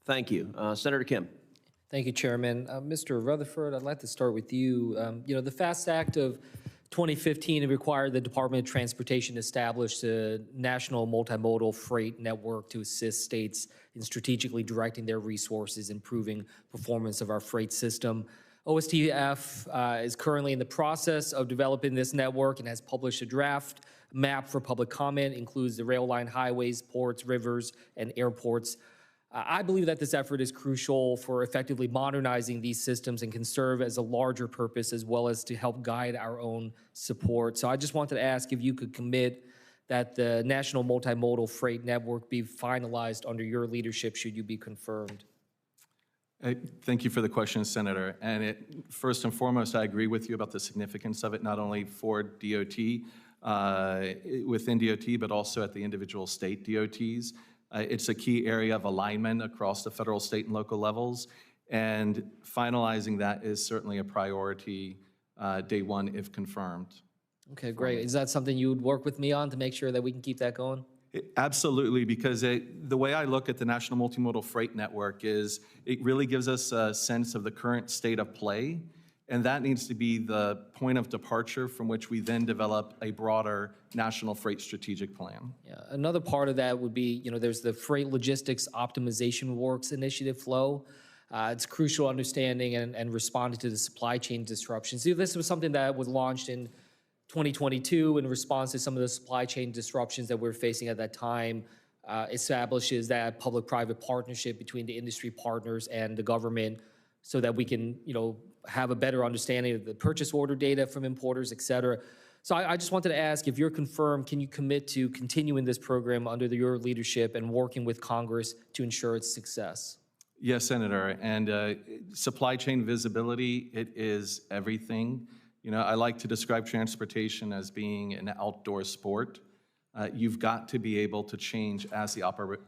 Thank you. Senator Kim. Thank you, Chairman. Mr. Rutherford, I'd like to start with you. The FAST Act of 2015 required the Department of Transportation to establish a national multimodal freight network to assist states in strategically directing their resources, improving performance of our freight system. OSTF is currently in the process of developing this network and has published a draft map for public comment, includes the rail line, highways, ports, rivers, and airports. I believe that this effort is crucial for effectively modernizing these systems and can serve as a larger purpose as well as to help guide our own support. So I just wanted to ask if you could commit that the National Multimodal Freight Network be finalized under your leadership should you be confirmed. Thank you for the question, Senator. And first and foremost, I agree with you about the significance of it, not only for DOT, within DOT, but also at the individual state DOTs. It's a key area of alignment across the federal, state, and local levels, and finalizing that is certainly a priority day one if confirmed. Okay, great. Is that something you would work with me on to make sure that we can keep that going? Absolutely, because the way I look at the National Multimodal Freight Network is it really gives us a sense of the current state of play, and that needs to be the point of departure from which we then develop a broader national freight strategic plan. Yeah, another part of that would be, there's the Freight Logistics Optimization Works Initiative flow. It's crucial understanding and responding to the supply chain disruptions. This was something that was launched in 2022 in response to some of the supply chain disruptions that we're facing at that time. Establishes that public-private partnership between the industry partners and the government so that we can, have a better understanding of the purchase order data from importers, et cetera. So I just wanted to ask, if you're confirmed, can you commit to continuing this program under your leadership and working with Congress to ensure its success? Yes, Senator, and supply chain visibility, it is everything. I like to describe transportation as being an outdoor sport. You've got to be able to change as the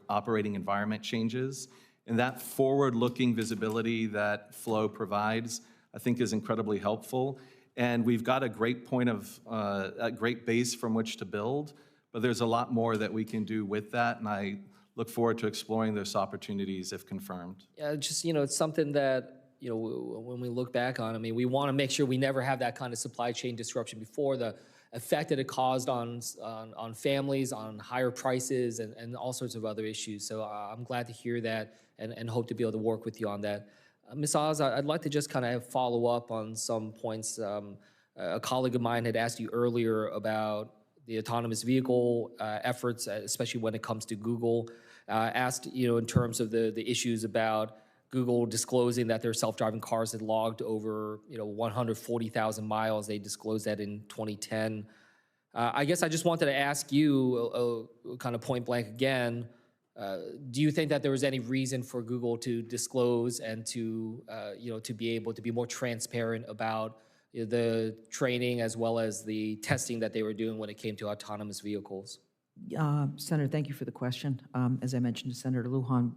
operating environment changes, and that forward-looking visibility that Flow provides, I think, is incredibly helpful. And we've got a great a great base from which to build, but there's a lot more that we can do with that, and I look forward to exploring those opportunities if confirmed. Yeah, just, it's something that, when we look back on, we want to make sure we never have that kind of supply chain disruption before, the effect that it caused on families, on higher prices, and all sorts of other issues. So I'm glad to hear that and hope to be able to work with you on that. Ms. Oz, I'd like to just kind of follow up on some points. A colleague of mine had asked you earlier about the autonomous vehicle efforts, especially when it comes to Google. Asked, in terms of the issues about Google disclosing that their self-driving cars had logged over, 140,000 miles. They disclosed that in 2010. I guess I just wanted to ask you, kind of point blank again, do you think that there was any reason for Google to disclose and to be able to be more transparent about the training as well as the testing that they were doing when it came to autonomous vehicles? Senator, thank you for the question. As I mentioned to Senator Lujan,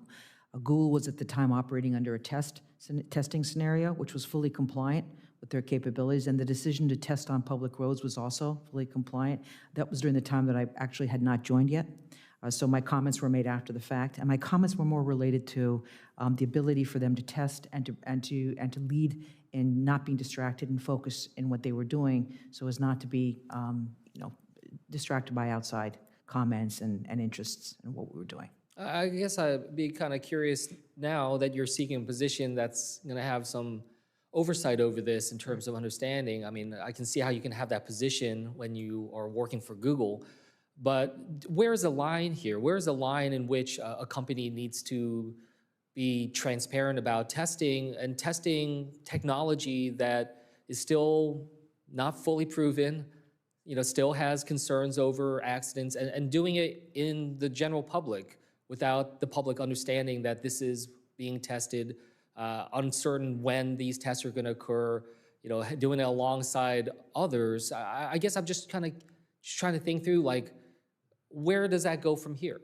Google was at the time operating under a testing scenario, which was fully compliant with their capabilities, and the decision to test on public roads was also fully compliant. That was during the time that I actually had not joined yet. So my comments were made after the fact, and my comments were more related to the ability for them to test and to lead in not being distracted and focus in what they were doing, so as not to be distracted by outside comments and interests in what we were doing. I guess I'd be kind of curious now that you're seeking a position that's going to have some oversight over this in terms of understanding. I can see how you can have that position when you are working for Google, but where's the line here? Where's the line in which a company needs to be transparent about testing technology that is still not fully proven, still has concerns over accidents, and doing it in the general public without the public understanding that this is being tested, uncertain when these tests are going to occur, doing it alongside others. I guess I'm just kind of trying to think through, where does that go from here?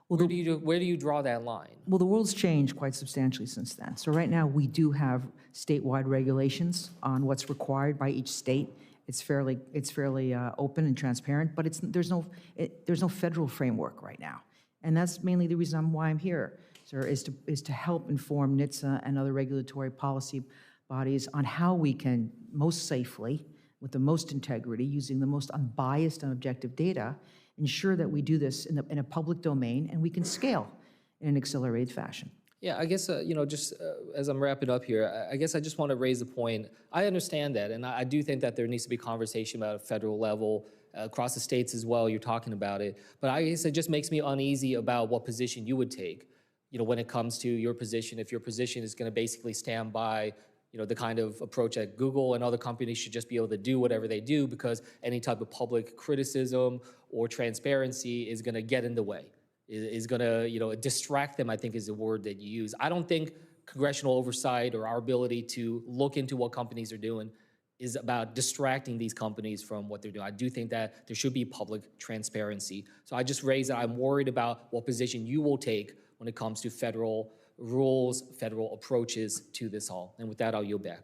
Well, where do you draw that line? Well, the world's changed quite substantially since then. So right now we do have statewide regulations on what's required by each state. It's fairly open and transparent, but there's no federal framework right now. And that's mainly the reason why I'm here, sir, is to help inform NHTSA and other regulatory policy bodies on how we can most safely, with the most integrity, using the most unbiased and objective data, ensure that we do this in a public domain and we can scale in an accelerated fashion. Yeah, I guess, just as I'm wrapping up here, I guess I just want to raise the point. I understand that, and I do think that there needs to be conversation about a federal level, across the states as well, you're talking about it. But I guess it just makes me uneasy about what position you would take, when it comes to your position. If your position is going to basically stand by, the kind of approach that Google and other companies should just be able to do whatever they do because any type of public criticism or transparency is going to get in the way. Is going to, distract them, I think is the word that you use. I don't think congressional oversight or our ability to look into what companies are doing is about distracting these companies from what they're doing. I do think that there should be public transparency. So I just raise that I'm worried about what position you will take when it comes to federal rules, federal approaches to this all. And with that, I'll yield back.